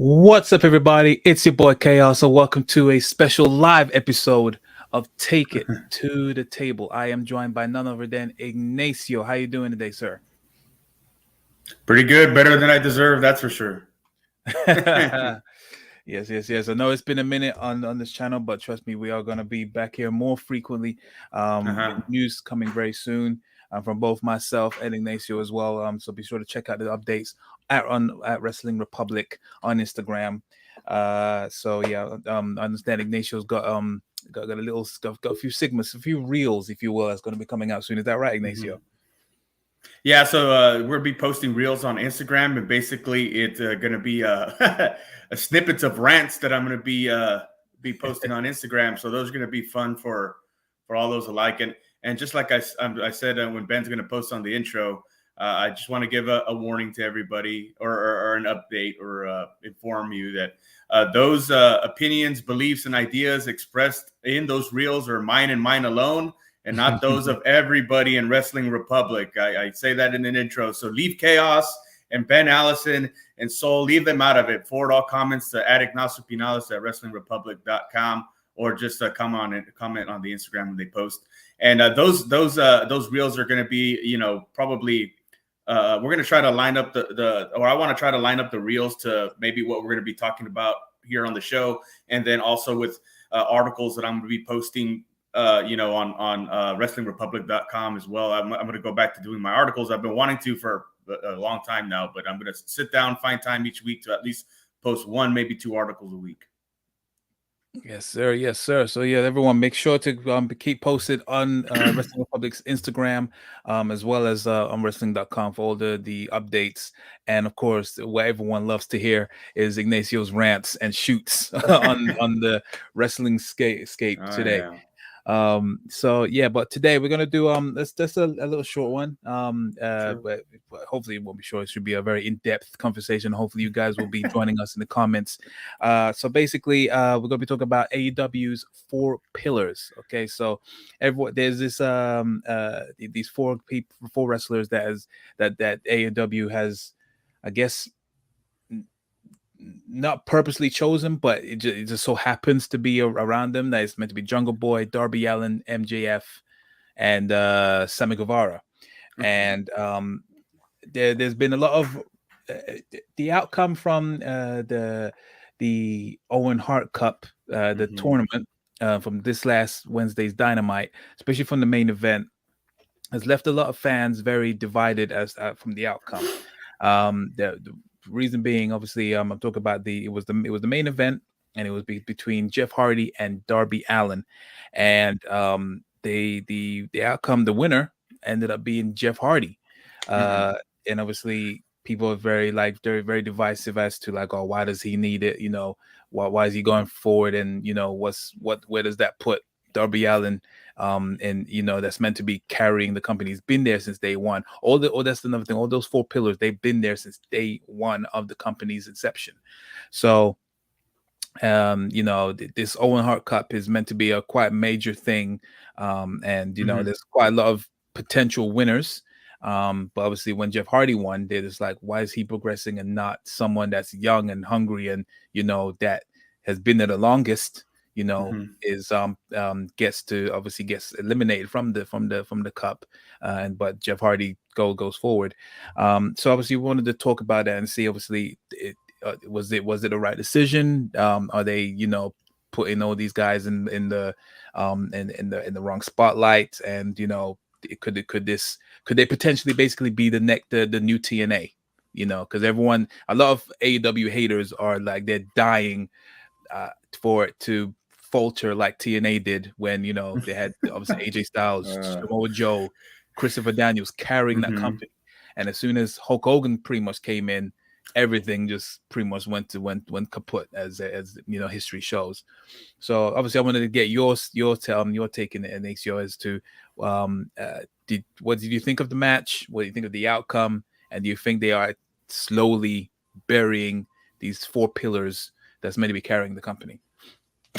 What's up, everybody? It's your boy Chaos. So welcome to a special live episode of Take It to the Table. I am joined by none other than Ignacio. How you doing today, sir? Pretty good, better than I deserve, that's for sure. Yes. I know it's been a minute on this channel, but trust me, we are going to be back here more frequently. With news coming very soon from both myself and Ignacio as well. So be sure to check out the updates at Wrestling Republic on Instagram. I understand Ignacio's got a few segments, a few reels, if you will, that's going to be coming out soon. Is that right, Ignacio? Mm-hmm. Yeah, so we'll be posting reels on Instagram, and basically it's going to be a snippets of rants that I'm going to be posting on Instagram. So those are going to be fun for all those alike. And just like I said when Ben's going to post on the intro, I just want to give a warning to everybody or an update or inform you that those opinions, beliefs, and ideas expressed in those reels are mine and mine alone, and not those of everybody in Wrestling Republic. I say that in an intro. So leave Chaos and Ben Allison and Soul, leave them out of it. Forward all comments to @Ignacio at WrestlingRepublic.com, or just comment on the Instagram when they post. And those reels are going to be, probably we're going to try to line up I want to try to line up the reels to maybe what we're going to be talking about here on the show, and then also with articles that I'm going to be posting on WrestlingRepublic.com as well. I'm going to go back to doing my articles. I've been wanting to for a long time now, but I'm going to sit down, find time each week to at least post one, maybe two articles a week. Yes, sir. So yeah, everyone, make sure to keep posted on Wrestling Republic's Instagram, as well as on wrestling.com for all the updates. And of course, what everyone loves to hear is Ignacio's rants and shoots on the wrestling scape today. Yeah. But today we're gonna do that's a little short one. But hopefully it won't be short. It should be a very in-depth conversation. Hopefully you guys will be joining us in the comments. So basically we're gonna be talking about AEW's 4 pillars. Okay, so there's this these four wrestlers that AEW has, I guess, not purposely chosen, but it just so happens to be around them. That it's meant to be Jungle Boy, Darby Allen, MJF, and Sammy Guevara. And there's been a lot of the outcome from the Owen Hart Cup, the tournament from this last Wednesday's Dynamite, especially from the main event, has left a lot of fans very divided as from the outcome. The reason being, obviously, I'm talking about it was the main event, and it was between Jeff Hardy and Darby Allen, and the outcome, the winner ended up being Jeff Hardy, and obviously people are very very divisive as to why does he need it, why is he going forward, and where does that put Darby Allen, and that's meant to be carrying the company. He's been there since day one. That's another thing. All those 4 pillars, they've been there since day one of the company's inception. So, this Owen Hart Cup is meant to be a quite major thing, and there's quite a lot of potential winners. But obviously, when Jeff Hardy won, they're just like, why is he progressing and not someone that's young and hungry and that has been there the longest? Is gets eliminated from the cup, but Jeff Hardy goes forward. So obviously we wanted to talk about that and see, obviously, was it a right decision? Are they putting all these guys in the wrong spotlight? And could they potentially basically be the new TNA? Because a lot of AEW haters are like, they're dying for it to falter like TNA did when they had obviously AJ Styles, Samoa Joe, Christopher Daniels carrying that company, and as soon as Hulk Hogan pretty much came in, everything just pretty much went kaput, as history shows. So obviously I wanted to get your take in it, Ignacio, as to what did you think of the match? What do you think of the outcome? And do you think they are slowly burying these 4 pillars that's meant to be carrying the company?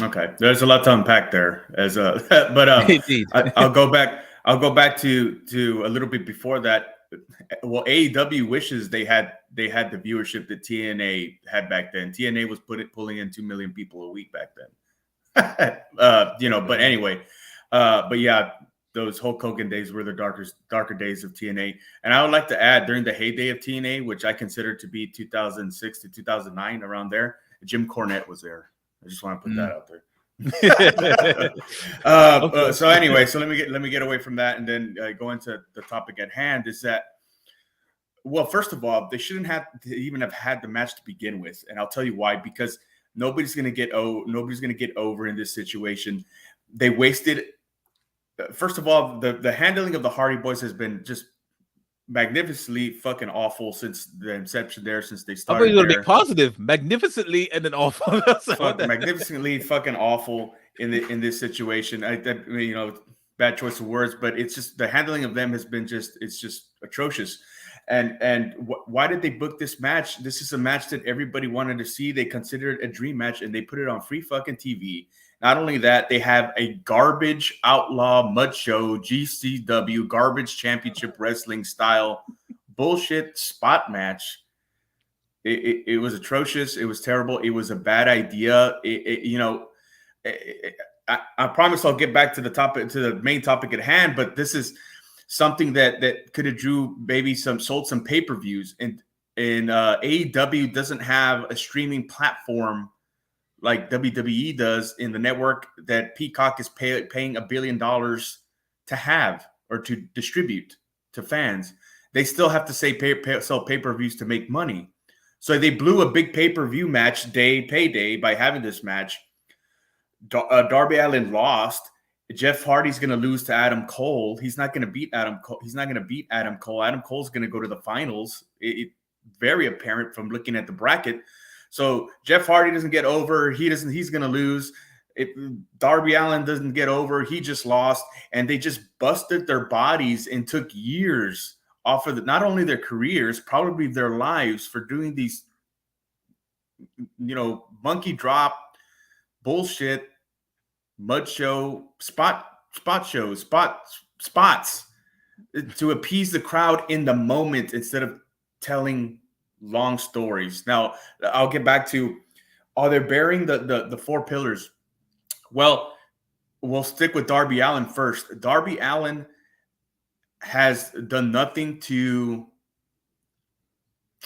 Okay, there's a lot to unpack there. But I'll go back to a little bit before that. well, AEW wishes they had the viewership that TNA had back then. TNA was pulling in 2 million people a week back then. But anyway, but yeah, those Hulk Hogan days were the darker days of TNA. And I would like to add, during the heyday of TNA, which I consider to be 2006 to 2009, around there, Jim Cornette was there. I just want to put that out there. So anyway, so let me get away from that and then go into the topic at hand. Is that, well, first of all, they shouldn't have to even have had the match to begin with, and I'll tell you why. Because nobody's going to get over in this situation. They wasted. First of all, the handling of the Hardy Boys has been just magnificently fucking awful since the inception there, since they started. I thought you were going to be positive, magnificently, and then awful. Magnificently fucking awful in this situation. Bad choice of words, but it's just the handling of them has been just atrocious. And why did they book this match? This is a match that everybody wanted to see. They considered it a dream match, and they put it on free fucking TV. Not only that, they have a garbage outlaw mud show, GCW, garbage championship wrestling style bullshit spot match. It was atrocious. It was terrible. It was a bad idea. I promise I'll get back to the main topic at hand, but this is something that could have sold some pay-per-views. And AEW doesn't have a streaming platform like WWE does in the network that Peacock is paying $1 billion to have or to distribute to fans. They still have to sell pay-per-views to make money. So they blew a big pay-per-view match payday by having this match. Darby Allen lost. Jeff Hardy's going to lose to Adam Cole. He's not going to beat Adam Cole. Adam Cole. Adam Cole's going to go to the finals. It's very apparent from looking at the bracket. So Jeff Hardy doesn't get over. He's going to lose. Darby Allen doesn't get over. He just lost. And they just busted their bodies and took years off of not only their careers, probably their lives, for doing these, monkey drop bullshit mud show spots to appease the crowd in the moment instead of telling long stories. Now, I'll get back to, are they burying the four pillars? Well, we'll stick with Darby Allen first. Darby Allen has done nothing to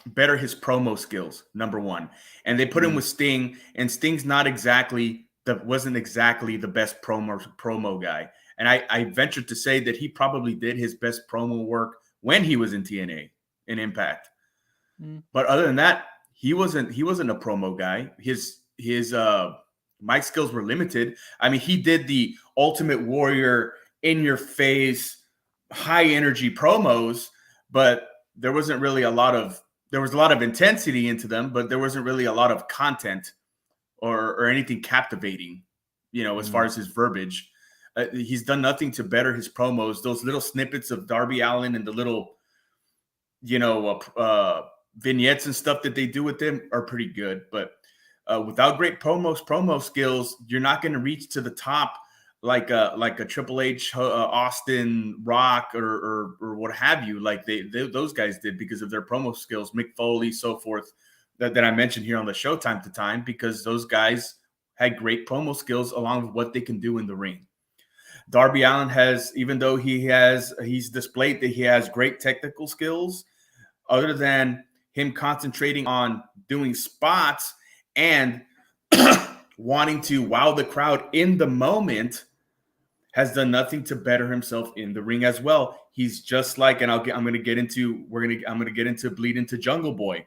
better his promo skills, number one. And they put him with Sting, and Sting's wasn't exactly the best promo guy. And I venture to say that he probably did his best promo work when he was in TNA, in Impact. But other than that, he wasn't a promo guy. His mic skills were limited. I mean, he did the Ultimate Warrior, in your face, high energy promos, but there wasn't really there was a lot of intensity into them, but there wasn't really a lot of content or anything captivating, as far as his verbiage. He's done nothing to better his promos. Those little snippets of Darby Allen and the little, vignettes and stuff that they do with them are pretty good. But without great promo skills, you're not going to reach to the top like a Triple H, Austin, Rock, or what have you, like those guys did, because of their promo skills, Mick Foley, so forth, that I mentioned here on the show time to time, because those guys had great promo skills along with what they can do in the ring. Darby Allen has, even though he's displayed that he has great technical skills, other than him concentrating on doing spots and wanting to wow the crowd in the moment, has done nothing to better himself in the ring as well. He's just like, and I'm going to get into Bleed into Jungle Boy.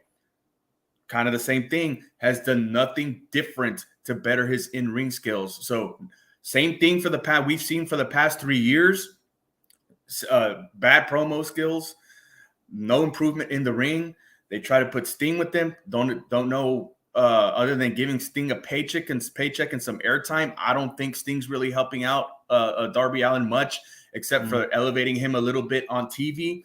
Kind of the same thing, has done nothing different to better his in-ring skills. So same thing for the past, we've seen for the past 3 years, bad promo skills, no improvement in the ring. They try to put Sting with them. Don't know, other than giving Sting a paycheck and some airtime. I don't think Sting's really helping out Darby Allen much, except for elevating him a little bit on TV.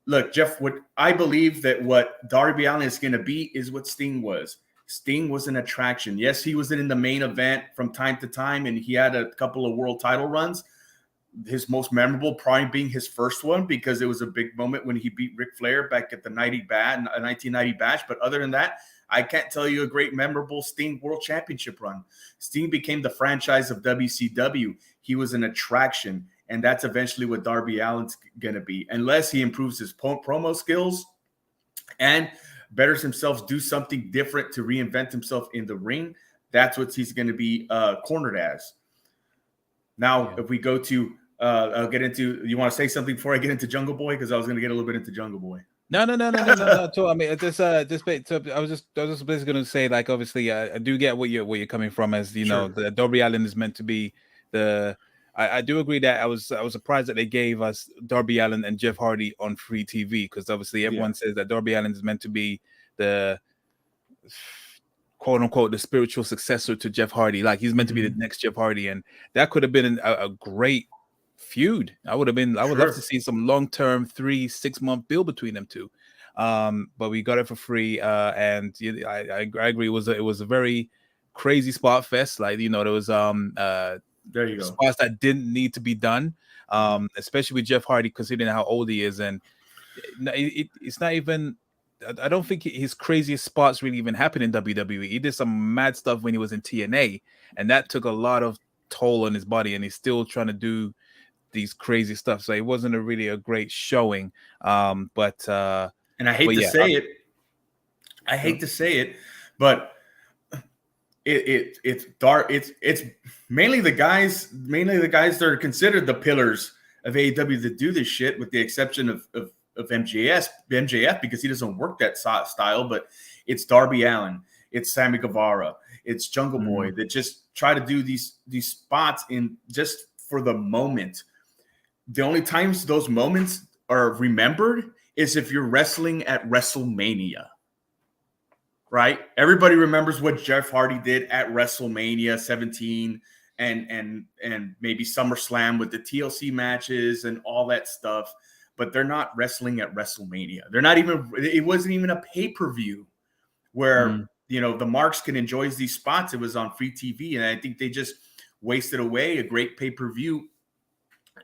Look, Jeff, I believe that what Darby Allen is going to be is what Sting was. Sting was an attraction. Yes, he was in the main event from time to time, and he had a couple of world title runs. his most memorable probably being his first one, because it was a big moment when he beat Ric Flair back at the 1990 Bash. But other than that, I can't tell you a great memorable Sting World Championship run. Sting became the franchise of WCW. He was an attraction, and that's eventually what Darby Allen's going to be, unless he improves his promo skills and betters himself, do something different to reinvent himself in the ring. That's what he's going to be cornered as. Now, if we go to, I'll get into, you want to say something before I get into Jungle Boy? Because I was going to get a little bit into Jungle Boy. No. I mean, I was just basically going to say, like, obviously, I do get where you're coming from, as you know, the Darby Allin is meant to be the. I do agree that I was surprised that they gave us Darby Allin and Jeff Hardy on free TV, because obviously everyone says that Darby Allin is meant to be the quote unquote the spiritual successor to Jeff Hardy, like he's meant to be the next Jeff Hardy, and that could have been a great feud. I would love to see some long-term 3-6 month build between them two, but we got it for free, and I agree, it was a very crazy spot fest. Like, you know, there was there you go, spots that didn't need to be done, especially with Jeff Hardy, considering how old he is, and it's not even, I don't think his craziest spots really even happened in WWE. He did some mad stuff when he was in TNA, and that took a lot of toll on his body, and he's still trying to do these crazy stuff. So it wasn't really a great showing. And I hate to say it. I hate to say it, but it's dark. It's mainly the guys that are considered the pillars of AEW that do this shit, with the exception of MJF, because he doesn't work that style. But it's Darby Allin, it's Sammy Guevara, it's Jungle Boy that just try to do these spots in just for the moment. The only times those moments are remembered is if you're wrestling at WrestleMania, right? Everybody remembers what Jeff Hardy did at WrestleMania 17 and maybe SummerSlam with the TLC matches and all that stuff. But they're not wrestling at WrestleMania. They're not even, it wasn't even a pay-per-view where, you know, the marks can enjoy these spots. It was on free TV. And I think they just wasted away a great pay-per-view,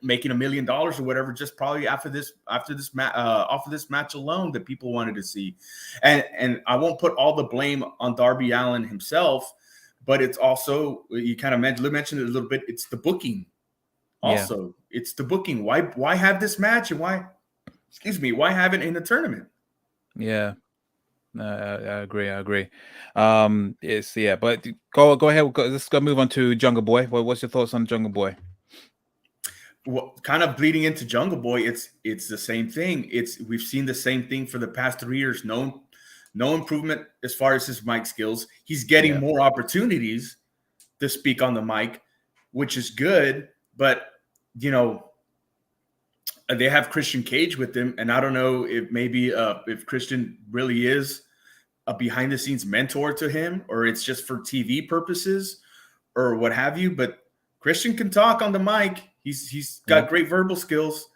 making $1 million or whatever, just probably off of this match alone that people wanted to see. And I won't put all the blame on Darby Allin himself, but it's also, you kind of mentioned it a little bit, it's the booking. Also, it's the booking. Why have this match, and why have it in the tournament? Yeah, I agree. But go ahead. Let's go move on to Jungle Boy. What's your thoughts on Jungle Boy? Well, kind of bleeding into Jungle Boy, it's the same thing. We've seen the same thing for the past 3 years. No improvement as far as his mic skills. He's getting more opportunities to speak on the mic, which is good. But you know, they have Christian Cage with them, and I don't know if maybe if Christian really is a behind the scenes mentor to him, or it's just for TV purposes or what have you. But Christian can talk on the mic. He's got great verbal skills.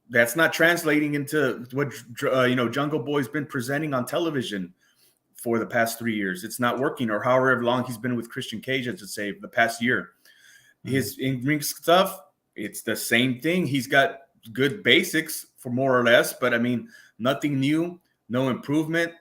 That's not translating into what Jungle Boy's been presenting on television for the past 3 years. It's not working, or however long he's been with Christian Cage, I should say, the past year. His in-ring stuff, it's the same thing. He's got good basics for more or less, but I mean, nothing new, no improvement.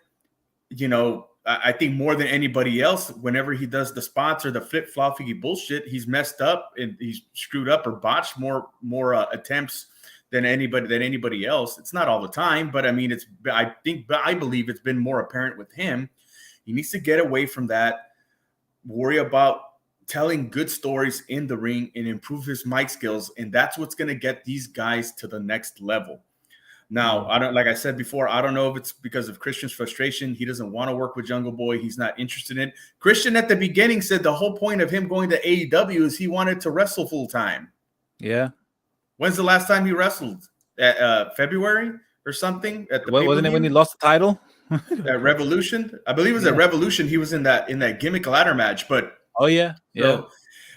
You know, I think more than anybody else, whenever he does the spots or the flip-floppy bullshit, he's messed up and he's screwed up or botched more attempts than anybody else. It's not all the time, but I mean, I believe it's been more apparent with him. He needs to get away from that, worry about telling good stories in the ring, and improve his mic skills. And that's what's going to get these guys to the next level. Now, like I said before, I don't know if it's because of Christian's frustration. He doesn't want to work with Jungle Boy. He's not interested in it. Christian at the beginning said the whole point of him going to AEW is he wanted to wrestle full time. Yeah. When's the last time he wrestled? February or something? Wasn't it when he lost the title? At Revolution? I believe it was at Revolution. He was in that gimmick ladder match, but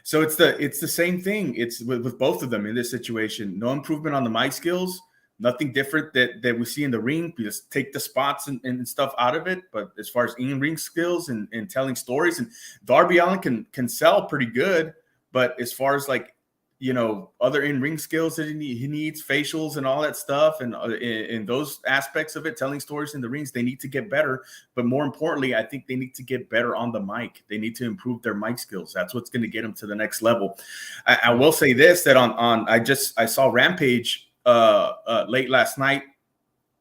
So it's the same thing. It's with both of them in this situation. No improvement on the mic skills, nothing different that we see in the ring. We just take the spots and stuff out of it. But as far as in-ring skills and telling stories, and Darby Allin can sell pretty good, but as far as like, other in-ring skills that he needs, facials and all that stuff, and in those aspects of it, telling stories in the rings, they need to get better. But more importantly, I think they need to get better on the mic. They need to improve their mic skills. That's what's going to get them to the next level. I will say this, that I saw Rampage late last night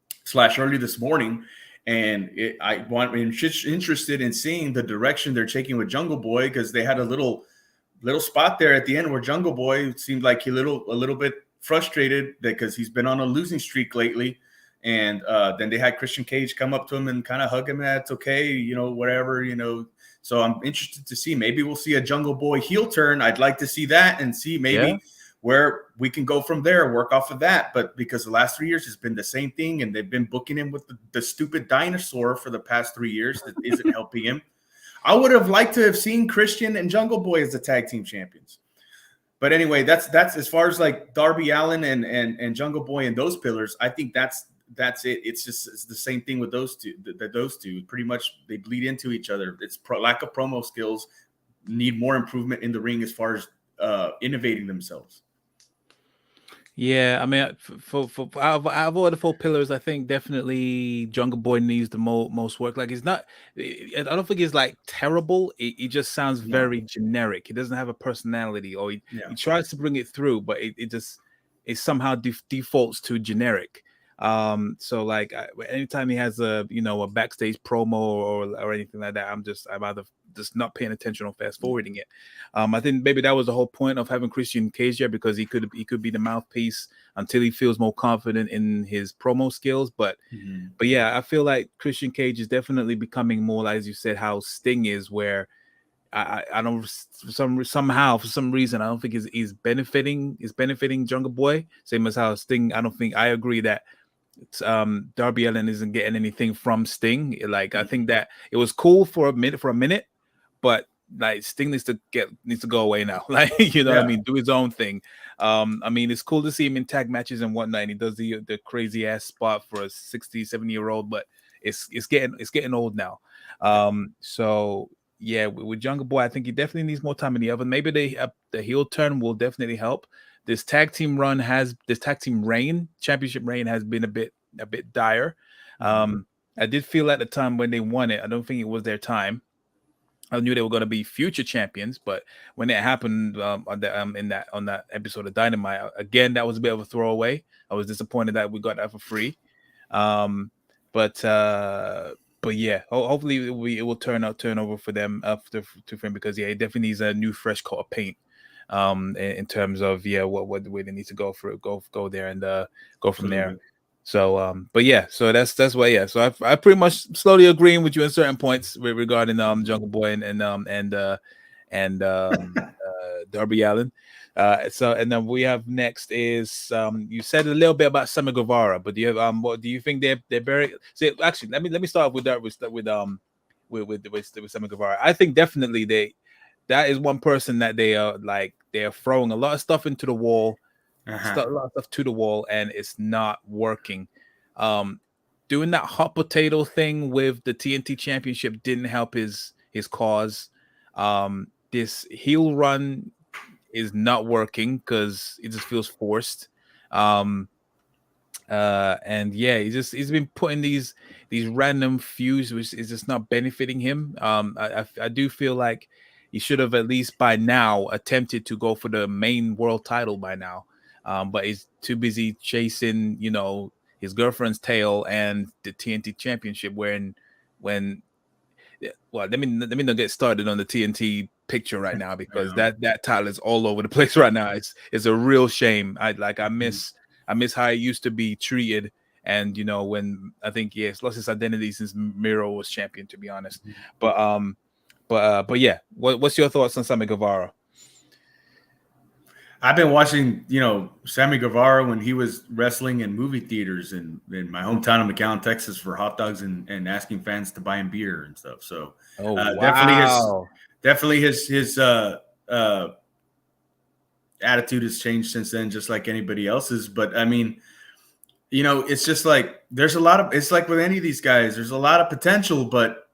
/ early this morning, and I'm interested in seeing the direction they're taking with Jungle Boy, because they had a little spot there at the end where Jungle Boy seemed like a little bit frustrated because he's been on a losing streak lately. And then they had Christian Cage come up to him and kind of hug him. That's okay, whatever, So I'm interested to see. Maybe we'll see a Jungle Boy heel turn. I'd like to see that and see maybe where we can go from there, work off of that. But because the last 3 years has been the same thing, and they've been booking him with the stupid dinosaur for the past 3 years that isn't helping him. I would have liked to have seen Christian and Jungle Boy as the tag team champions. But anyway, that's as far as like Darby Allen and Jungle Boy and those pillars. I think that's it. It's the same thing with those two. Those two pretty much, they bleed into each other. It's lack of promo skills, need more improvement in the ring as far as innovating themselves. Yeah, I mean, for out of all the 4 pillars, I think definitely Jungle Boy needs the most work. Like, it's not, I don't think it's like terrible. It just sounds very generic. He doesn't have a personality, or he tries to bring it through, but it somehow defaults to generic. So like anytime he has a backstage promo or anything like that, I'm either just not paying attention or fast forwarding it. I think maybe that was the whole point of having Christian Cage there, because he could be the mouthpiece until he feels more confident in his promo skills. But yeah, I feel like Christian Cage is definitely becoming more, as you said, how Sting is, where I don't, for some reason I don't think is benefiting Jungle Boy, same as how Sting. I agree that Darby Allen isn't getting anything from Sting. Like, I think that it was cool for a minute, but like Sting needs to go away now. Like, what I mean, do his own thing. I mean, it's cool to see him in tag matches and whatnot, and he does the crazy ass spot for a 60-70-year-old, but it's getting old now. So yeah, with Jungle Boy, I think he definitely needs more time in the oven. Maybe the heel turn will definitely help. This tag team championship reign has been a bit dire. I did feel at the time when they won it, I don't think it was their time. I knew they were going to be future champions, but when it happened on that episode of Dynamite, again, that was a bit of a throwaway. I was disappointed that we got that for free. But yeah, hopefully it will turn over for them for him, because it definitely needs a new fresh coat of paint. In terms of what way they need to go there and go from there. So but yeah, so that's why. Yeah, so I pretty much slowly agreeing with you in certain points regarding Jungle Boy and Darby Allen. So, and then we have next is you said a little bit about Sammy Guevara, but do you have what do you think they're very? See, actually, let me start with that with Sammy Guevara. I think definitely that is one person that they are throwing a lot of stuff into the wall, a lot of stuff to the wall, and it's not working. Doing that hot potato thing with the TNT Championship didn't help his cause. This heel run is not working because it just feels forced. And yeah, he's been putting these random feuds, which is just not benefiting him. I do feel like he should have at least by now attempted to go for the main world title by now. But he's too busy chasing, his girlfriend's tail and the TNT Championship. Let me not get started on the TNT picture right now, because that title is all over the place right now. It's a real shame. I miss how it used to be treated. And when I think it's lost its identity since Miro was champion, to be honest. But yeah, what's your thoughts on Sammy Guevara? I've been watching, Sammy Guevara when he was wrestling in movie theaters in my hometown of McAllen, Texas, for hot dogs and asking fans to buy him beer and stuff. So definitely his attitude has changed since then, just like anybody else's. But I mean, it's just like it's like with any of these guys, there's a lot of potential, but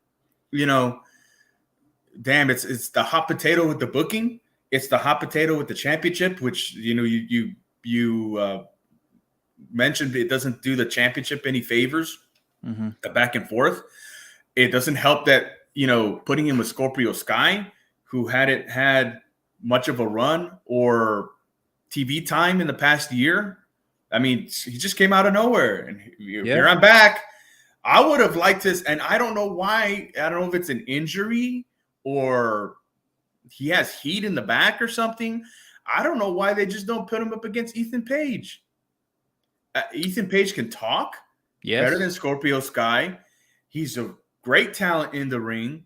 damn, it's the hot potato with the booking. It's the hot potato with the championship, which you mentioned it doesn't do the championship any favors. Mm-hmm. The back and forth. It doesn't help that putting him with Scorpio Sky, who hadn't had much of a run or TV time in the past year. I mean, he just came out of nowhere, and here I'm back. I would have liked this, and I don't know why. I don't know if it's an injury or he has heat in the back or something. I don't know why they just don't put him up against Ethan Page. Ethan Page can talk better than Scorpio Sky. He's a great talent in the ring.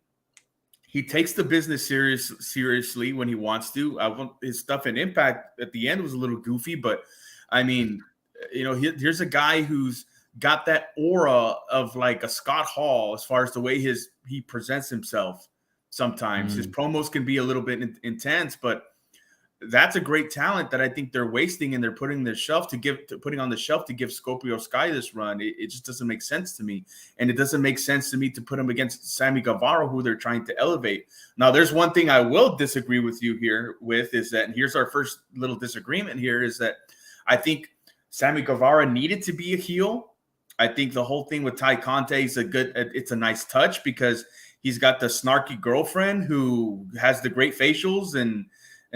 He takes the business seriously when he wants to. His stuff in Impact at the end was a little goofy, but I mean, here's a guy who's got that aura of like a Scott Hall as far as the way he presents himself. Sometimes his promos can be a little bit intense, but that's a great talent that I think they're wasting, and they're putting on the shelf to give Scorpio Sky this run. It just doesn't make sense to me, and it doesn't make sense to me to put him against Sammy Guevara, who they're trying to elevate. Now, there's one thing I will disagree with you here with is that, and here's our first little disagreement here, is that I think Sammy Guevara needed to be a heel. I think the whole thing with Ty Conte is it's a nice touch because he's got the snarky girlfriend who has the great facials and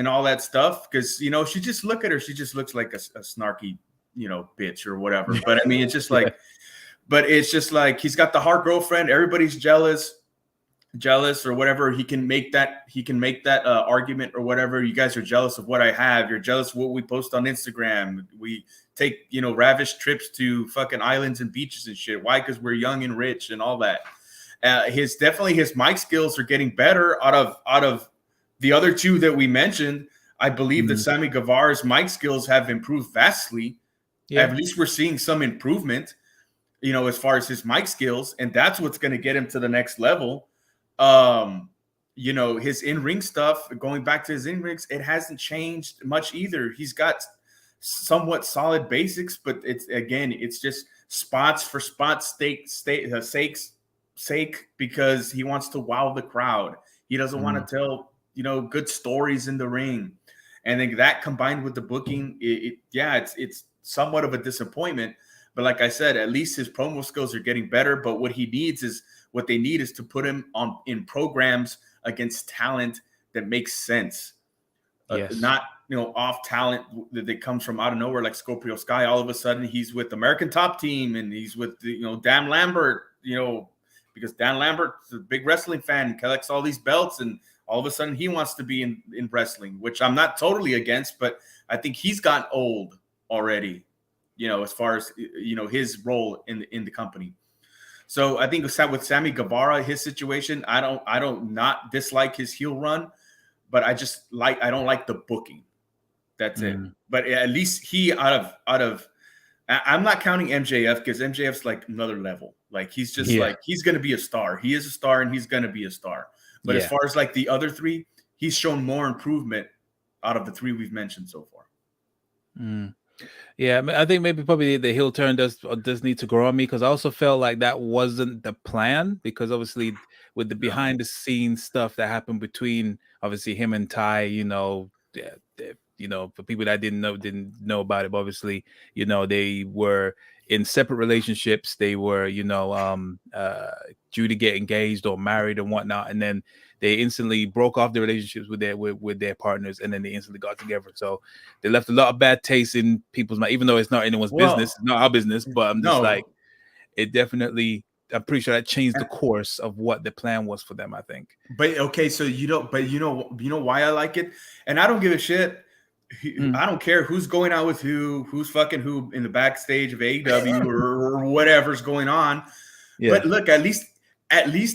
all that stuff. Because, she just look at her. She just looks like a snarky, bitch or whatever. But I mean, it's just like, but it's just like, he's got the hard girlfriend. Everybody's jealous or whatever. He can make that argument or whatever. You guys are jealous of what I have. You're jealous of what we post on Instagram. We take, ravish trips to fucking islands and beaches and shit. Why? Because we're young and rich and all that. His mic skills are getting better out of the other two that we mentioned. I believe that Sammy Guevara's mic skills have improved vastly. Yeah. At least we're seeing some improvement, as far as his mic skills, and that's what's going to get him to the next level. His in-ring stuff, going back to his in-rings, it hasn't changed much either. He's got somewhat solid basics, but it's just spots for spots sake because he wants to wow the crowd. He doesn't want to tell good stories in the ring, and then that combined with the booking, it's somewhat of a disappointment. But like I said, at least his promo skills are getting better. But what they need is to put him in programs against talent that makes sense. Not off talent that comes from out of nowhere like Scorpio Sky. All of a sudden he's with American Top Team and he's with Dan Lambert, because Dan Lambert's a big wrestling fan and collects all these belts, and all of a sudden he wants to be in wrestling, which I'm not totally against, but I think he's gotten old already, as far as his role in the company. So I think with Sammy Guevara, his situation, I don't not dislike his heel run, but I don't like the booking. That's it. But at least he out of I'm not counting MJF because MJF's like another level. Like he's just like, he's going to be a star. He is a star and he's going to be a star. But as far as like the other three, he's shown more improvement out of the three we've mentioned so far. Yeah, I think probably the heel turn does need to grow on me, because I also felt like that wasn't the plan, because obviously with the behind the scenes stuff that happened between obviously him and Ty, for people that didn't know about it, but obviously, they were in separate relationships. They were, due to get engaged or married and whatnot, and then they instantly broke off their relationships with their partners, and then they instantly got together. So they left a lot of bad taste in people's mind, even though it's not anyone's business, it's not our business. But I'm just like, it definitely. I'm pretty sure that changed the course of what the plan was for them, I think. But okay, so you know why I like it, and I don't give a shit. I don't care who's going out with who's fucking who in the backstage of AEW or whatever's going on. Yeah. But look, at least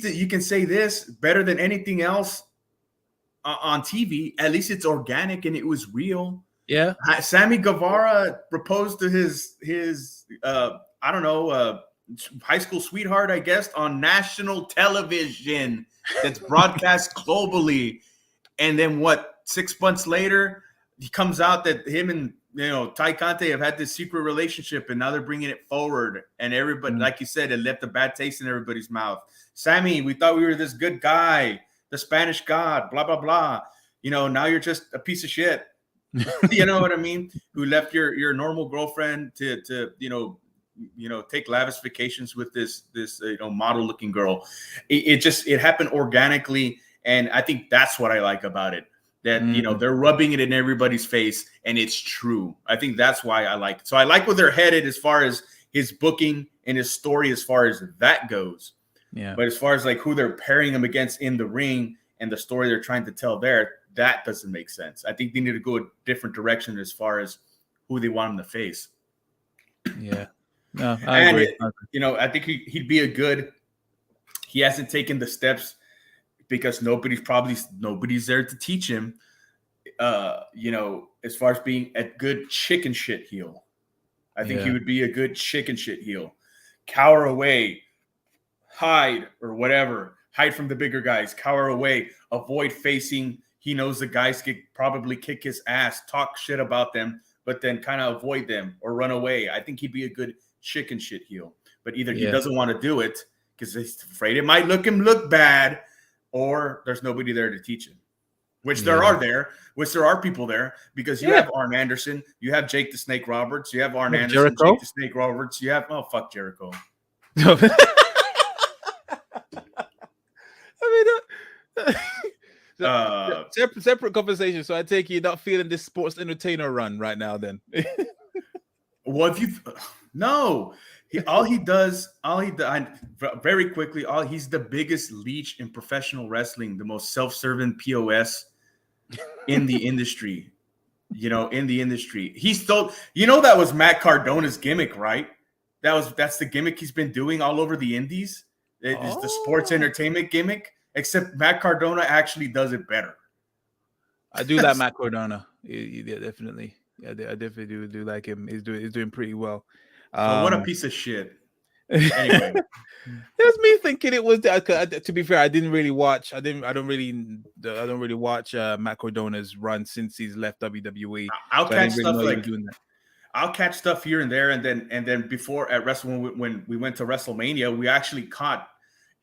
you can say this better than anything else on TV. At least it's organic and it was real. Yeah. Sammy Guevara proposed to his high school sweetheart, I guess, on national television that's broadcast globally. And then 6 months later, he comes out that him and Ty Conte have had this secret relationship, and now they're bringing it forward. And everybody, like you said, it left a bad taste in everybody's mouth. Sammy, we thought we were this good guy, the Spanish God, blah blah blah. now you're just a piece of shit. You know what I mean? Who left your normal girlfriend to take lavish vacations with this model looking girl. It happened organically, and I think that's what I like about it. That they're rubbing it in everybody's face, and it's true. I think that's why I like it. So I like where they're headed as far as his booking and his story as far as that goes. Yeah. But as far as like who they're pairing him against in the ring and the story they're trying to tell there, that doesn't make sense. I think they need to go a different direction as far as who they want him to face. Yeah. No, I agree. I think he'd be a good. He hasn't taken the steps because nobody's there to teach him. As far as being a good chicken shit heel, I think he would be a good chicken shit heel. Cower away, hide or whatever. Hide from the bigger guys. Cower away. Avoid facing. He knows the guys could probably kick his ass, talk shit about them, but then kind of avoid them or run away. I think he'd be a good chicken shit heel. But either he doesn't want to do it because he's afraid it might look bad, or there's nobody there to teach him. Which there are people there, because you have Arn Anderson, you have Jake the Snake Roberts, you have Arn Anderson, Jericho? Jake the Snake Roberts, you have fuck Jericho. Separate conversation. So I take you're not feeling this sports entertainer run right now, then. Well, very quickly, he's the biggest leech in professional wrestling, the most self-serving POS in the industry. He stole. That was Matt Cardona's gimmick, right? That's the gimmick he's been doing all over the indies. It's the sports entertainment gimmick, except Matt Cardona actually does it better. I do like Matt Cardona. Yeah, definitely. Yeah, I definitely do like him. He's doing pretty well. So what a piece of shit. Anyway, that's me thinking it was. To be fair, I didn't really watch. I don't really watch Matt Cardona's run since he's left WWE. I'll catch stuff here and there, and then before at when we went to WrestleMania, we actually caught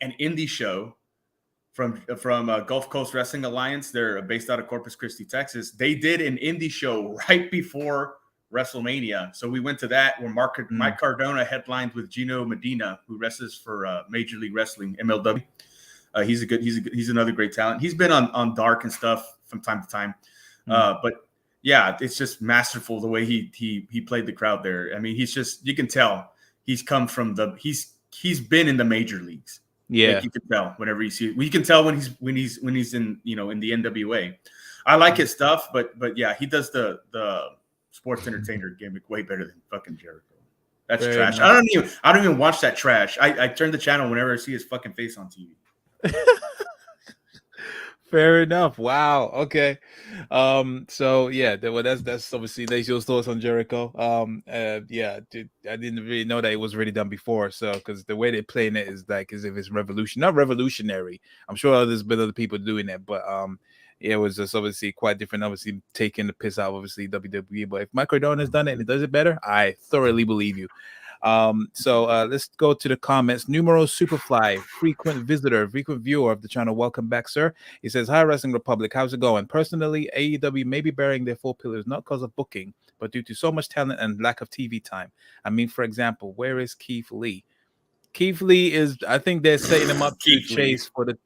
an indie show from Gulf Coast Wrestling Alliance. They're based out of Corpus Christi, Texas. They did an indie show right before WrestleMania, so we went to that where Mike Cardona headlined with Gino Medina, who wrestles for Major League Wrestling MLW. He's another great talent. He's been on Dark and stuff from time to time, but yeah, it's just masterful the way he played the crowd there. I mean, you can tell he's come from he's been in the major leagues. Yeah, like you can tell whenever you see it. You can tell when he's in in the NWA. I like his stuff, but yeah, he does the sports entertainer gimmick way better than fucking Jericho. That's very trash. Nice. I don't even watch that trash. I turn the channel whenever I see his fucking face on TV. Fair enough. Wow. Okay. So yeah, that's obviously Lazio's thoughts on Jericho. Yeah, dude, I didn't really know that it was already done before. So because the way they're playing it is like as if it's not revolutionary. I'm sure there's been other people doing it, but yeah, it was just obviously quite different. Obviously taking the piss out of obviously WWE. But if Mike Cardona's done it and he does it better, I thoroughly believe you. So let's go to the comments. Numero Superfly, frequent viewer of the channel. Welcome back, sir. He says, hi, Wrestling Republic. How's it going? Personally, AEW may be burying their 4 pillars, not because of booking, but due to so much talent and lack of TV time. I mean, for example, where is Keith Lee? Keith Lee I think they're setting him up to chase for the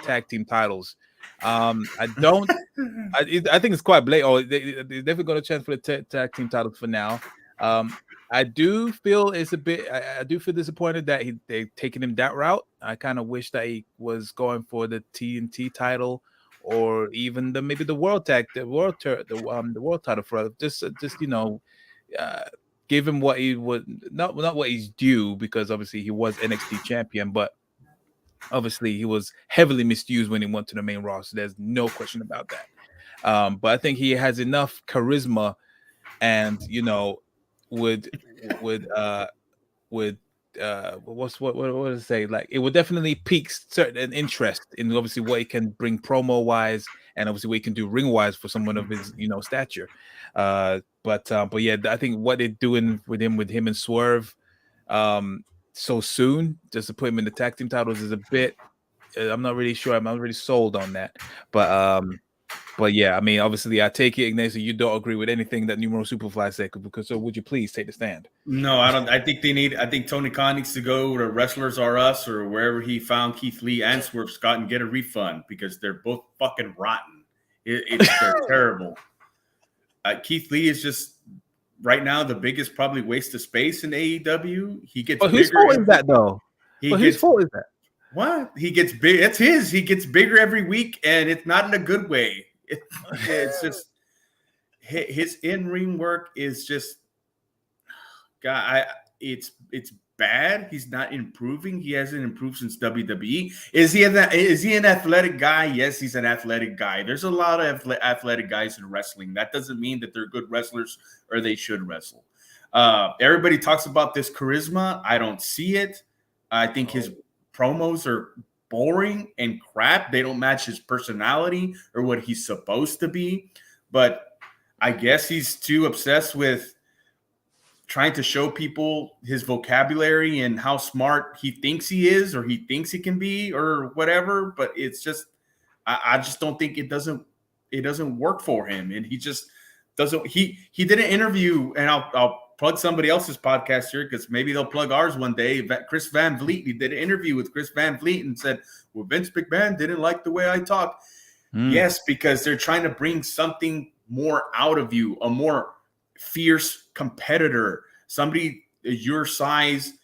tag team titles. I think it's quite blatant. They're definitely going to chance for the tag team titles for now. I do feel I do feel disappointed that they're taking him that route. I kind of wish that he was going for the TNT title or even maybe the world title for just give him what he would not what he's due, because obviously he was NXT champion, but obviously he was heavily misused when he went to the main roster. There's no question about that. But I think he has enough charisma and what to say, like it would definitely pique certain interest in obviously what he can bring promo wise and obviously what he can do ring wise for someone of his stature. But yeah, I think what they're doing with him and Swerve so soon, just to put him in the tag team titles, is a bit I'm not really sure. I'm not really sold on that. But But yeah, I mean, obviously, I take it, Ignacio, you don't agree with anything that Numero Superfly said, because so would you please take the stand? No, I don't. I think Tony Khan needs to go to Wrestlers R Us or wherever he found Keith Lee and Swerve Scott and get a refund because they're both fucking rotten. They're terrible. Keith Lee is just right now the biggest probably waste of space in AEW. He gets whose fault is that though? Whose fault is that? What? He gets big. It's his. He gets bigger every week, and it's not in a good way. It's just his in-ring work is just, God, it's bad. He's not improving. He hasn't improved since WWE. Is he an athletic guy? Yes, he's an athletic guy. There's a lot of athletic guys in wrestling. That doesn't mean that they're good wrestlers or they should wrestle. Everybody talks about this charisma. I don't see it. I think his promos are boring and crap. They don't match his personality or what he's supposed to be. But I guess he's too obsessed with trying to show people his vocabulary and how smart he thinks he is or he thinks he can be or whatever. But it's just, I just don't think it doesn't work for him. And he just doesn't, he did an interview, and I'll plug somebody else's podcast here because maybe they'll plug ours one day. Chris Van Vliet, he did an interview with Chris Van Vliet and said, well, Vince McMahon didn't like the way I talk. Yes, because they're trying to bring something more out of you, a more fierce competitor, somebody your size,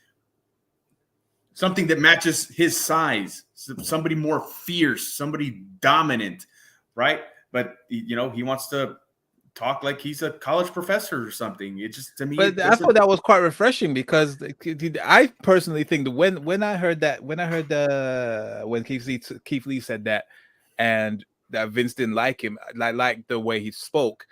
something that matches his size, somebody more fierce, somebody dominant, right? But, you know, he wants to talk like he's a college professor or something. It just, to me, but I thought that was quite refreshing because I personally think that when Keith Lee said that, and that Vince didn't like him, like the way he spoke.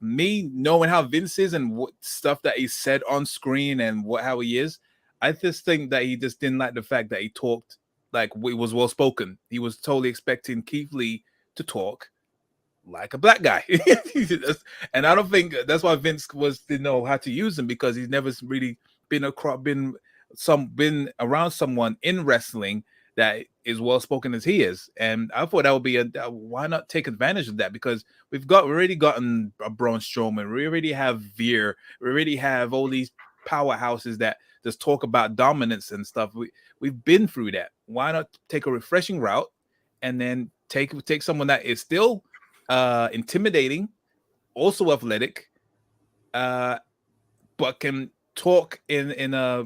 Me knowing how Vince is and what stuff that he said on screen and how he is, I just think that he just didn't like the fact that he talked like he was well spoken. He was totally expecting Keith Lee to talk like a black guy, and I don't think that's why Vince didn't know how to use him, because he's never really been around someone in wrestling that is well spoken as he is. And I thought that would be why not take advantage of that, because we've already gotten a Braun Strowman, we already have Veer, we already have all these powerhouses that just talk about dominance and stuff. We've been through that. Why not take a refreshing route and then take someone that is still intimidating, also athletic, but can talk in a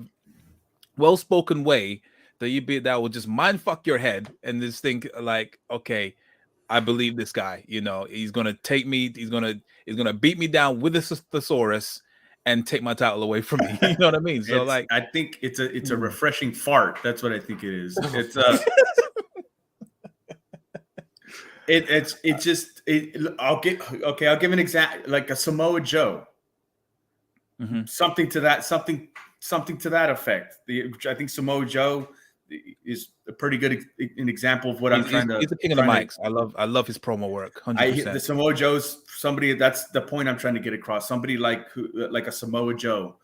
well-spoken way that will just mind fuck your head and just think like, okay, I believe this guy. You know, he's gonna take me. He's gonna beat me down with a thesaurus and take my title away from me. You know what I mean? So I think it's a refreshing fart. That's what I think it is. It's I'll give an example, like a Samoa Joe. Mm-hmm. Something to that effect. I think Samoa Joe is a pretty good an example of what I'm trying to. He's the king of the mics. I love his promo work. 100%. The Samoa Joe's somebody, that's the point I'm trying to get across. Somebody like a Samoa Joe,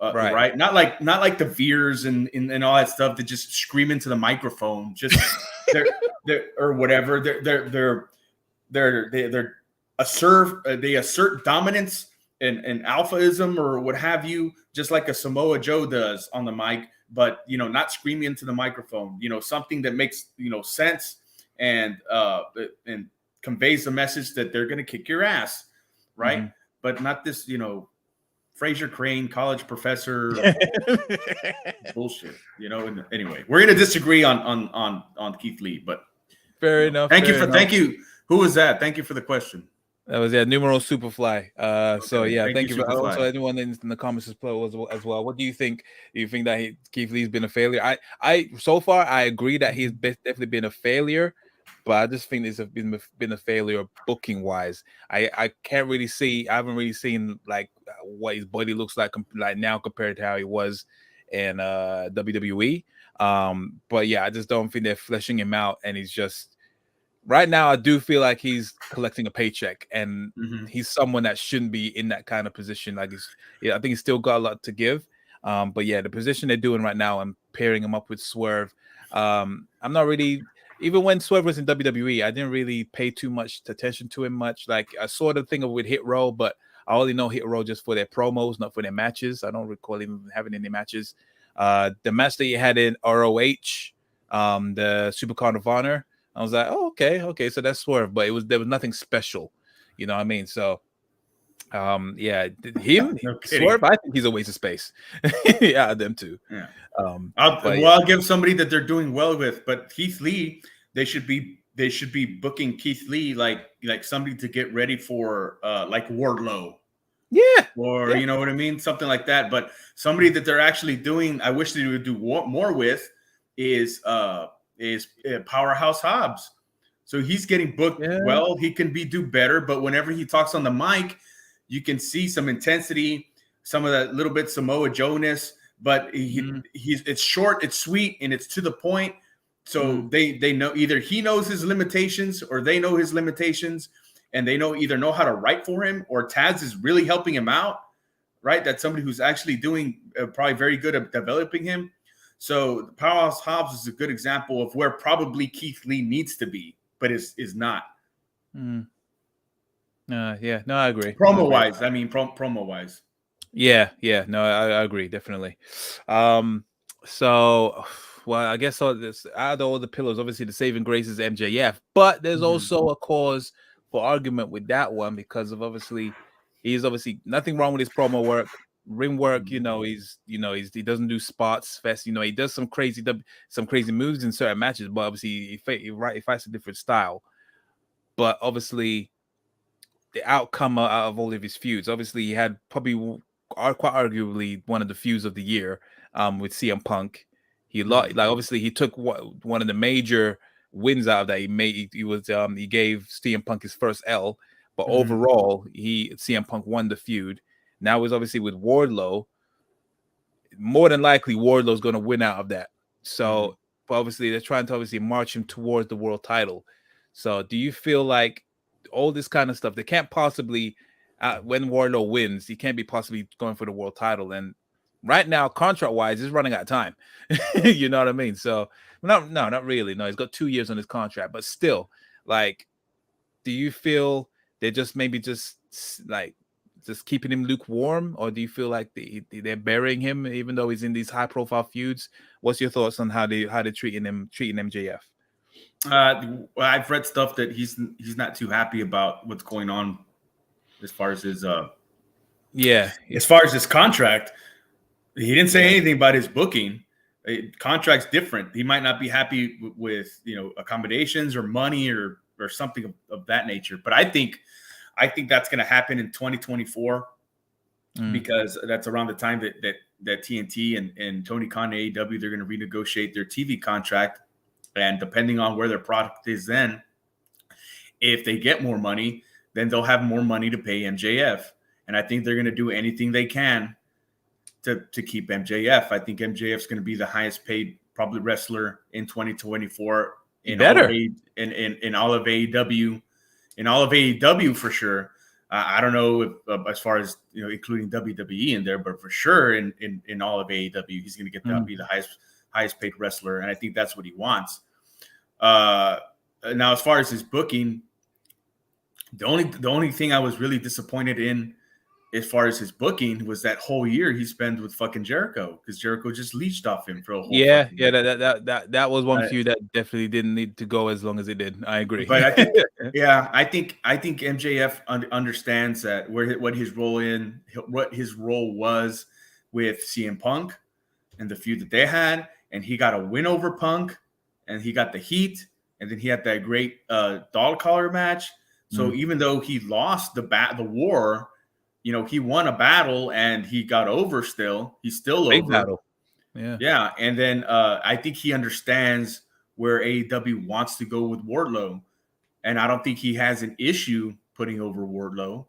right? Not like the Veers and all that stuff that just scream into the microphone. Just they're or whatever. They assert dominance and alphaism or what have you, just like a Samoa Joe does on the mic. But, you know, not screaming into the microphone, you know, something that makes, you know, sense and conveys the message that they're going to kick your ass. Right. Mm-hmm. But not this, you know, Fraser Crane, college professor bullshit, you know. And anyway, we're going to disagree on Keith Lee, but fair enough. Thank you. Who was that? Thank you for the question. That was Numero Superfly. Okay, so yeah, thank you for also anyone in the comments as well. What do you think? Do you think that Keith Lee's been a failure? I so far I agree that he's definitely been a failure, but I just think it's been a failure booking wise. I can't really see. I haven't really seen like what his body looks like now compared to how he was in WWE. But yeah, I just don't think they're fleshing him out, and he's just. Right now, I do feel like he's collecting a paycheck, and he's someone that shouldn't be in that kind of position. Like I think he's still got a lot to give. But yeah, the position they're doing right now and pairing him up with Swerve, I'm not really even when Swerve was in WWE, I didn't really pay too much attention to him much. Like I saw the thing with Hit Row, but I only know Hit Row just for their promos, not for their matches. I don't recall even having any matches. The match that you had in ROH, the Supercard of Honor, I was like, oh, okay, so that's Swerve, but there was nothing special, you know what I mean? So, yeah, him, No Swerve, I think he's a waste of space. Yeah, them too. Yeah. But I'll give somebody that they're doing well with, but Keith Lee, they should be booking Keith Lee like somebody to get ready for like Wardlow. Yeah. Or you know what I mean? Something like that. But somebody that they're actually doing, I wish they would do more with is Powerhouse Hobbs. So he's getting booked well. He can do better, but whenever he talks on the mic, you can see some intensity, some of that little bit Samoa Joe-ness, but it's short, it's sweet, and it's to the point. So they know either he knows his limitations or they know his limitations, and they know how to write for him, or Taz is really helping him out, right? That's somebody who's actually doing probably very good at developing him. So Powerhouse Hobbs is a good example of where probably Keith Lee needs to be, but is not. Yeah, no, I agree. Promo-wise, promo-wise. Yeah, no, I agree, definitely. So, well, I guess out of all the pillars, obviously the saving grace is MJF, but there's also a cause for argument with that one because of he's obviously nothing wrong with his promo work, ring work. He doesn't do spots fest. He does some crazy moves in certain matches, but obviously he fights a different style. But obviously, the outcome out of all of his feuds, obviously he had probably quite arguably one of the feuds of the year with CM Punk. He obviously he took one of the major wins out of that. He gave CM Punk his first L, but overall CM Punk won the feud. Now it's obviously with Wardlow. More than likely Wardlow's going to win out of that. So, but obviously they're trying to march him towards the world title. So, do you feel like all this kind of stuff, they can't possibly when Wardlow wins, he can't be possibly going for the world title, and right now, contract-wise, he's running out of time. You know what I mean? So, not really. No, he's got 2 years on his contract, but still, like, do you feel they're just keeping him lukewarm, or do you feel like they're burying him even though he's in these high-profile feuds? What's your thoughts on how they're treating MJF? I've read stuff that he's not too happy about what's going on as far as his as far as his contract. He didn't say anything about his booking. Contract's different. He might not be happy with accommodations or money or something of that nature. But I think that's going to happen in 2024 because that's around the time that TNT and Tony Khan and AEW, they're going to renegotiate their TV contract. And depending on where their product is then, if they get more money, then they'll have more money to pay MJF. And I think they're going to do anything they can to keep MJF. I think MJF's going to be the highest paid probably wrestler in 2024 in all of AEW, for sure. I don't know if, as far as including WWE in there, but for sure in all of AEW, he's going to get to be the highest paid wrestler, and I think that's what he wants. Now, as far as his booking, the only thing I was really disappointed in as far as his booking was that whole year he spent with fucking Jericho, because Jericho just leached off him for a whole that was one feud that definitely didn't need to go as long as it did. I agree. But I think I think MJF understands that what his role was with CM Punk and the feud that they had, and he got a win over Punk, and he got the heat, and then he had that great dog collar match. So even though he lost the war, he won a battle and he got over still. He's still big over. Battle. Yeah. And then I think he understands where AEW wants to go with Wardlow. And I don't think he has an issue putting over Wardlow.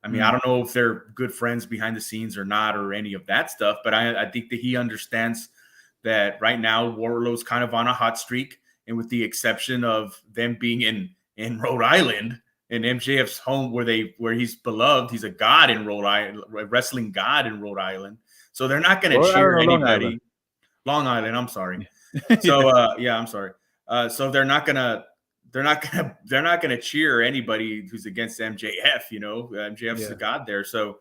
I mean, I don't know if they're good friends behind the scenes or not, or any of that stuff, but I think that he understands that right now Wardlow's kind of on a hot streak. And with the exception of them being in Rhode Island, in MJF's home where he's beloved, he's a god in Rhode Island, a wrestling god in Rhode Island. So they're not going to cheer anybody. Long Island, I'm sorry. So I'm sorry. So they're not gonna cheer anybody who's against MJF. You know, MJF's the god there. So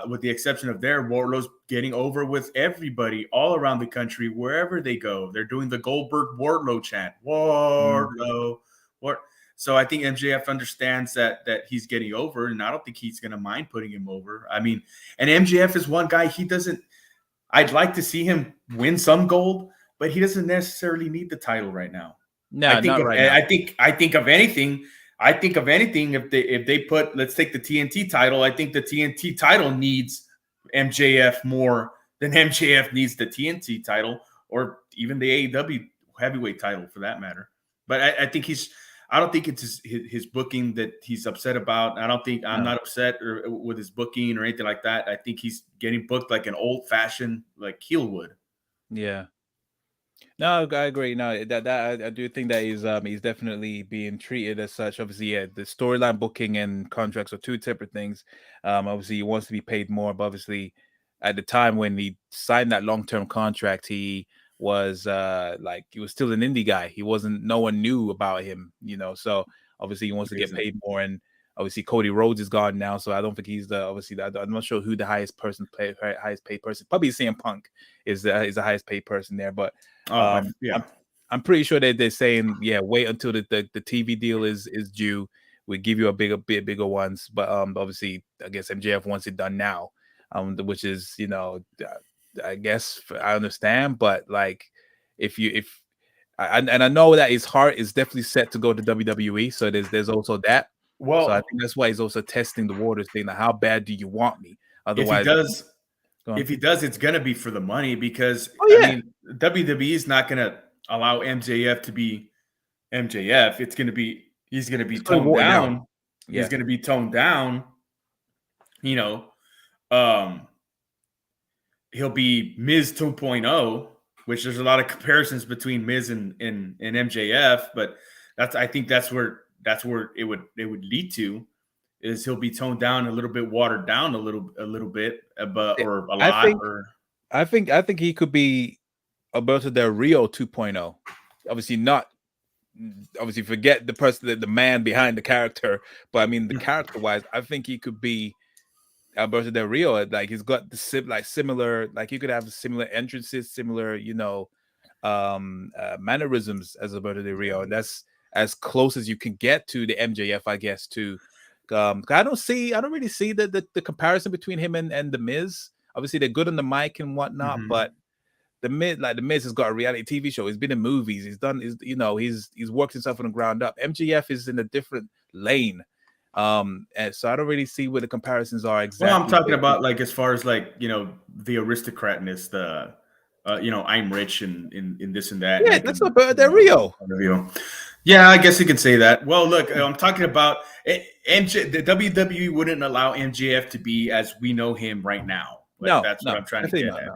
with the exception of Wardlow's getting over with everybody all around the country, wherever they go. They're doing the Goldberg Wardlow chant, Wardlow, Ward. So I think MJF understands that he's getting over, and I don't think he's going to mind putting him over. I mean, and MJF is one guy, he doesn't – I'd like to see him win some gold, but he doesn't necessarily need the title right now. No, not right now. I think of anything if they put, let's take the TNT title, I think the TNT title needs MJF more than MJF needs the TNT title or even the AEW heavyweight title for that matter. But I think I don't think it's his booking that he's upset about. I'm not upset with his booking or anything like that. I think he's getting booked like an old-fashioned like heel would. Yeah. No, I agree. No, that I do think that he's definitely being treated as such. Obviously, yeah, the storyline booking and contracts are two separate things. Obviously, he wants to be paid more, but obviously, at the time when he signed that long-term contract, he was he was still an indie guy. No one knew about him, you know. So obviously, he wants to get paid more, and obviously, Cody Rhodes is gone now, so I don't think he's I'm not sure who the highest paid person. Probably CM Punk is the highest paid person there, but. I'm pretty sure that they're saying, wait until the TV deal is due. We give you a bigger ones, but obviously, I guess MJF wants it done now, which is, you know, I guess I understand, but like I know that his heart is definitely set to go to WWE, so there's also that. Well, so I think that's why he's also testing the waters, saying, how bad do you want me? Otherwise, if he does, it's gonna be for the money because I mean WWE is not gonna allow MJF to be MJF. He's gonna be toned down. Yeah. He's gonna be toned down. You know, he'll be Miz 2.0, which there's a lot of comparisons between Miz and MJF, but I think that's where it would lead to. Is he'll be toned down a little bit, watered down a little bit, or a lot. I think he could be Alberto Del Rio 2.0. Obviously forget the person, the man behind the character, but I mean the character wise, I think he could be Alberto Del Rio. Like he's got the similar, like you could have similar entrances, similar, you know, mannerisms as Alberto Del Rio, and that's as close as you can get to the MJF, I guess, too. I don't really see the comparison between him and the Miz. Obviously, they're good on the mic and whatnot, but the Miz has got a reality TV show. He's been in movies. He's worked himself from the ground up. MJF is in a different lane, and so I don't really see where the comparisons are exactly. Well, I'm talking about like as far as like, you know, the aristocratness, the you know, I'm rich and in this and that. Yeah, that's Alberto Del Rio. Yeah, I guess you could say that. Well, look, I'm talking about the WWE wouldn't allow MJF to be as we know him right now. That's what I'm trying to get at.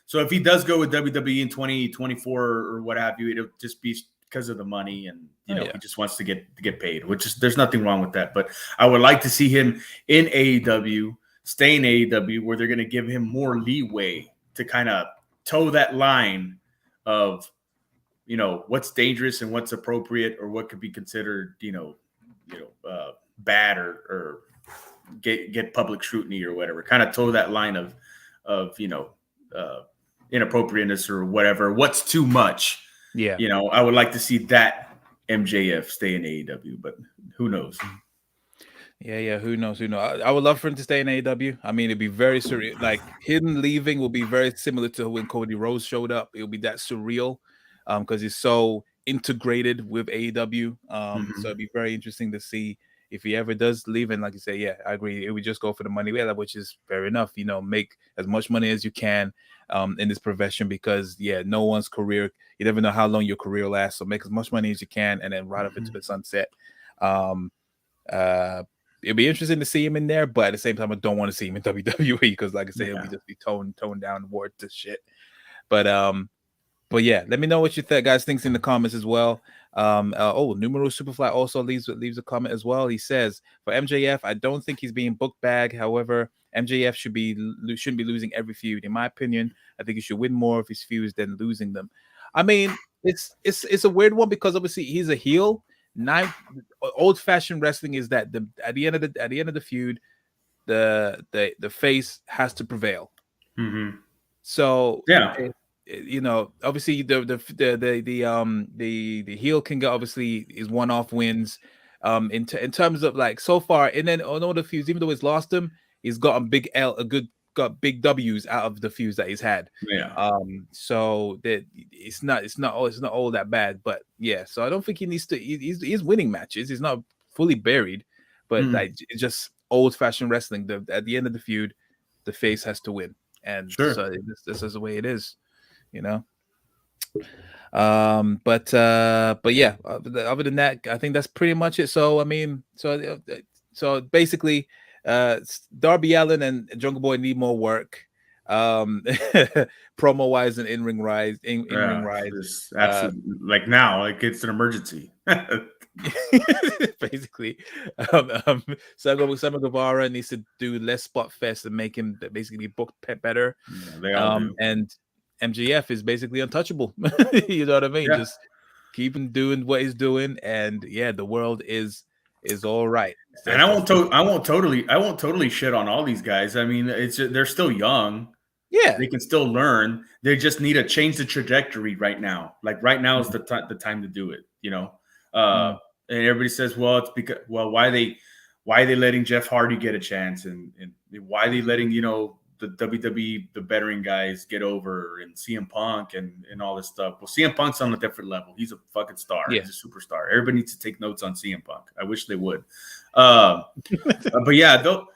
So if he does go with WWE in 2024 or what have you, it'll just be because of the money, and you know, he just wants to get paid, which is, there's nothing wrong with that. But I would like to see him in AEW, stay in AEW, where they're going to give him more leeway to kind of toe that line of, you know, what's dangerous and what's appropriate, or what could be considered, bad or get public scrutiny or whatever. Kind of toe that line of inappropriateness or whatever. What's too much? Yeah, you know, I would like to see that MJF stay in AEW, but who knows? Yeah, who knows? I would love for him to stay in AEW. I mean, it'd be very surreal. Like him leaving will be very similar to when Cody Rhodes showed up. It'll be that surreal. Because he's so integrated with AEW. So it'd be very interesting to see if he ever does leave. And like you say, I agree. It would just go for the money, which is fair enough. You know, make as much money as you can in this profession, because no one's career, you never know how long your career lasts. So make as much money as you can and then ride up into the sunset. It'd be interesting to see him in there, but at the same time, I don't want to see him in WWE because, like I said, it'll just be toned down the word to shit. But yeah, let me know what you guys think in the comments as well. Numero Superfly also leaves a comment as well. He says, for MJF, I don't think he's being book bag. However, MJF shouldn't be losing every feud. In my opinion, I think he should win more of his feuds than losing them. I mean, it's a weird one because obviously he's a heel. Now, old fashioned wrestling is that at the end of the feud, the face has to prevail. Mm-hmm. So Yeah. obviously the heel can get obviously is one off wins. In terms of like so far, and then on all the feuds, even though he's lost them, he's got got big W's out of the feuds that he's had. Yeah. So that it's not all that bad, but yeah. So I don't think he needs to. He's winning matches. He's not fully buried, but like it's just old fashioned wrestling. At the end of the feud, the face has to win, and so this is the way it is, you know. But yeah, other than that, I think that's pretty much it. So I mean, so basically, Darby Allen and Jungle Boy need more work, promo wise and in ring rise. Absolutely, like now, like it's an emergency. Basically, Sammy Guevara needs to do less spot fest and make him basically book better. Yeah, they all do. And MJF is basically untouchable. You know what I mean? Yeah. Just keep him doing what he's doing, and yeah, the world is all right. And I won't totally shit on all these guys. I mean, they're still young. Yeah, they can still learn. They just need to change the trajectory right now. Like right now is the time to do it. You know. And everybody says, well, it's because why are they letting Jeff Hardy get a chance, and why are they letting the WWE, the veteran guys get over, and CM Punk and all this stuff. Well, CM Punk's on a different level. He's a fucking star. Yeah. He's a superstar. Everybody needs to take notes on CM Punk. I wish they would. But yeah, they'll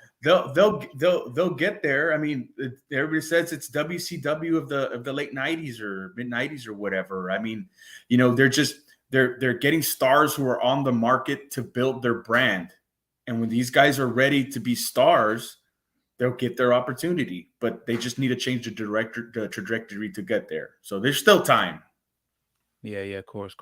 get there. I mean, everybody says it's WCW of the late 90s or mid 90s or whatever. I mean, they're getting stars who are on the market to build their brand. And when these guys are ready to be stars, they'll get their opportunity, but they just need to change the trajectory to get there. So there's still time. Yeah, of course.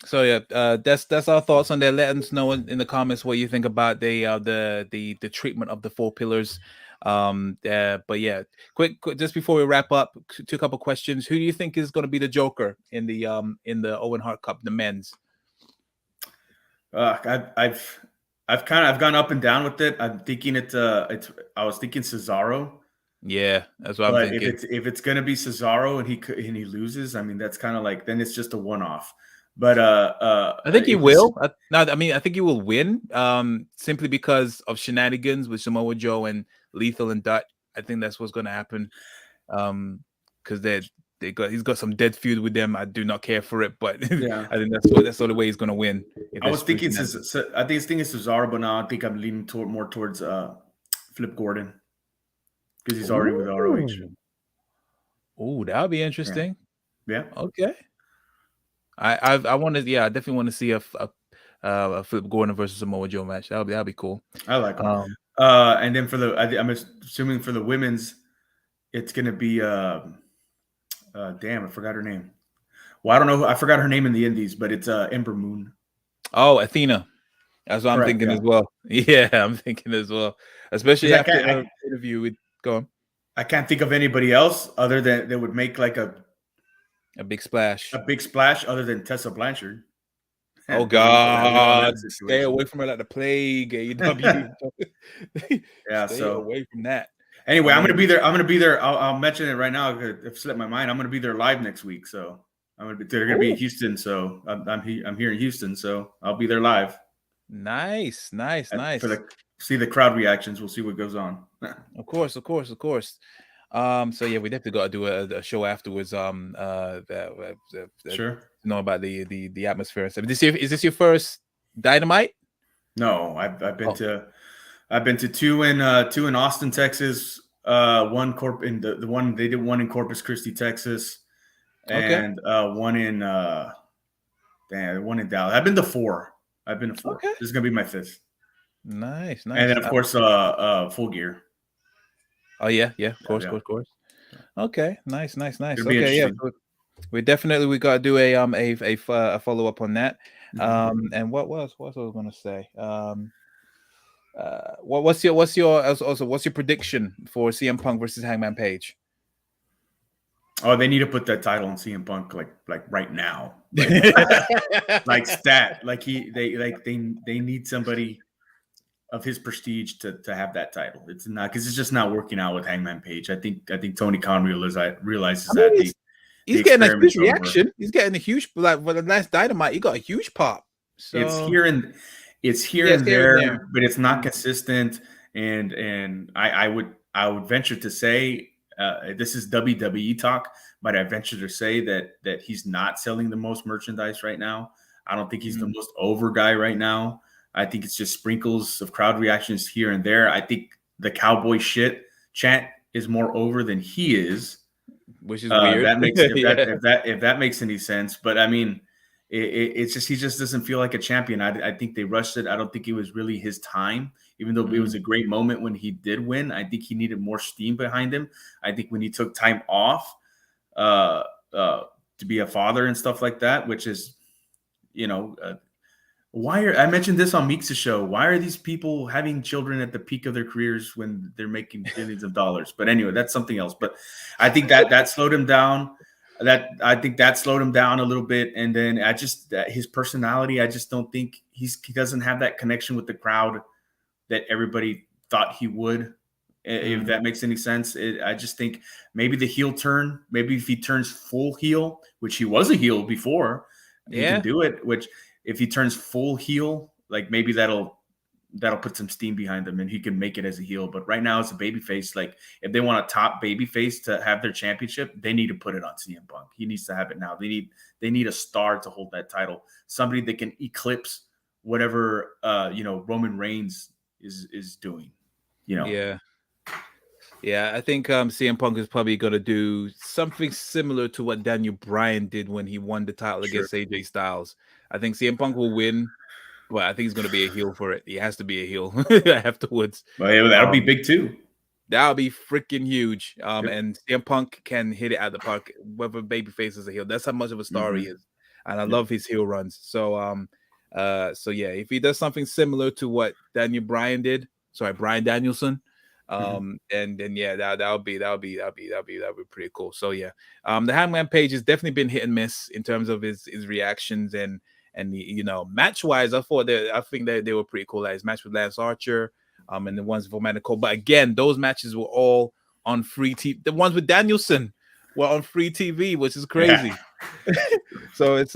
So yeah, that's our thoughts on that. Let us know in the comments what you think about the treatment of the 4 pillars. But yeah, quick, just before we wrap up, a couple questions. Who do you think is going to be the Joker in the Owen Hart Cup, the men's? I've gone up and down with it. I'm thinking I was thinking Cesaro. Yeah, that's what I'm thinking. If it's gonna be Cesaro and he loses, I mean that's kind of like then it's just a one-off. But I think he will. I think he will win. Simply because of shenanigans with Samoa Joe and Lethal and Dutch. I think that's what's gonna happen. Because he's got some dead feud with them. I do not care for it, but yeah. I think that's the way he's gonna win. I was thinking Cesaro, but now I think I'm leaning more towards Flip Gordon. Because he's already with ROH. Oh, that'll be interesting. Yeah. Okay. I want to. Yeah, I definitely want to see a Flip Gordon versus Samoa Joe match. That'll be cool. I like him. And then I'm assuming for the women's, it's gonna be damn, I forgot her name. Well, I don't know. I forgot her name in the Indies, but it's Ember Moon. Oh, Athena. That's what I'm thinking as well. Yeah, I'm thinking as well. Especially after an interview with. Go on. I can't think of anybody else other than that would make like a big splash. A big splash other than Tessa Blanchard. Oh God! Stay away from her like the plague. AEW. Yeah, stay away from that. Anyway, I'm gonna be there. I'll mention it right now. If it slipped my mind, I'm gonna be there live next week. So they're gonna be in Houston. So I'm here in Houston. So I'll be there live. Nice. See the crowd reactions. We'll see what goes on. Of course. So yeah, we definitely got to do a show afterwards. Sure. Know about the atmosphere and stuff. Is this your first Dynamite? No, I've been to two in Austin, Texas. One the one they did one in Corpus Christi, Texas, and one in one in Dallas. I've been to 4. Okay. This is gonna be my 5th. Nice. And then of course, Full Gear. Oh yeah, of course. Okay, nice. Okay, yeah, we got to do a follow up on that. And what else was I going to say? What's your prediction for CM Punk versus Hangman Page? Oh, they need to put that title on CM Punk like right now. Like stat. Like they need somebody of his prestige to have that title. It's not because it's just not working out with Hangman Page. I think Tony Khan realizes I mean, that the he's getting a huge experiment's over. reaction. He's getting a huge, like for the last Dynamite, he got a huge pop. So It's here and there, but it's not consistent. And I would venture to say this is WWE talk, but I venture to say that he's not selling the most merchandise right now. I don't think he's the most over guy right now. I think it's just sprinkles of crowd reactions here and there. I think the cowboy shit chant is more over than he is, which is weird. That makes if that makes any sense. But I mean, it's just he just doesn't feel like a champion. I think they rushed it. I don't think it was really his time, even though it was a great moment when he did win. I think he needed more steam behind him. I think when he took time off to be a father and stuff like that, which is, I mentioned this on Meeks' show. Why are these people having children at the peak of their careers when they're making billions of dollars? But anyway, that's something else. But I think that slowed him down. That slowed him down a little bit. And then his personality, I just don't think he doesn't have that connection with the crowd that everybody thought he would. If that makes any sense. I just think maybe the heel turn, maybe if he turns full heel, which he was a heel before, he can do it, which if he turns full heel, like maybe that'll put some steam behind him and he can make it as a heel. But right now as a babyface, like if they want a top babyface to have their championship, they need to put it on CM Punk. He needs to have it now. They need a star to hold that title. Somebody that can eclipse whatever Roman Reigns is doing. Yeah, I think CM Punk is probably going to do something similar to what Daniel Bryan did when he won the title against AJ Styles. I think CM Punk will win, but I think he's going to be a heel for it. He has to be a heel afterwards. Well, yeah, that'll be big too. That'll be freaking huge. And CM Punk can hit it at the park, whether babyface is a heel. That's how much of a star he is. And I love his heel runs. So yeah, if he does something similar to what Bryan Danielson, and then yeah, that'll be pretty cool. So yeah, the Hangman Page has definitely been hit and miss in terms of his reactions and the, match wise. I think that they were pretty cool. Like his match with Lance Archer, and the ones for Cole. But again, those matches were all on free TV. The ones with Danielson were on free TV, which is crazy. Yeah. So it's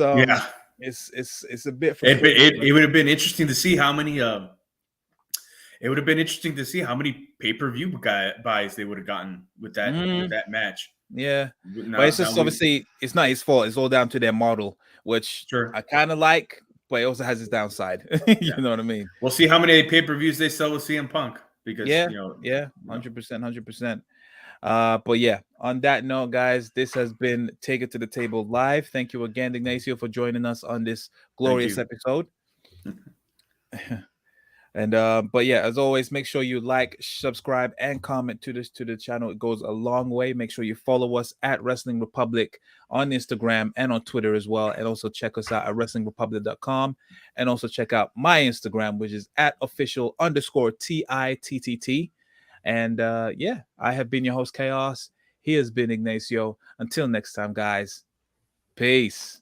it's a bit. It would have been interesting to see how many. It would have been interesting to see how many pay-per-view buys they would have gotten with that match. Yeah, but it's just obviously it's not his fault. It's all down to their model, which I kind of like, but it also has its downside. You know what I mean? We'll see how many pay-per-views they sell with CM Punk because 100%. But yeah, on that note, guys, this has been Take It to the Table Live. Thank you again, Ignacio, for joining us on this glorious episode. And but yeah, as always, make sure you like, subscribe, and comment to the channel. It goes a long way. Make sure you follow us at Wrestling Republic on Instagram and on Twitter as well. And also check us out at WrestlingRepublic.com. And also check out my Instagram, which is at official_TITTT. And yeah, I have been your host, Chaos. He has been Ignacio. Until next time, guys. Peace.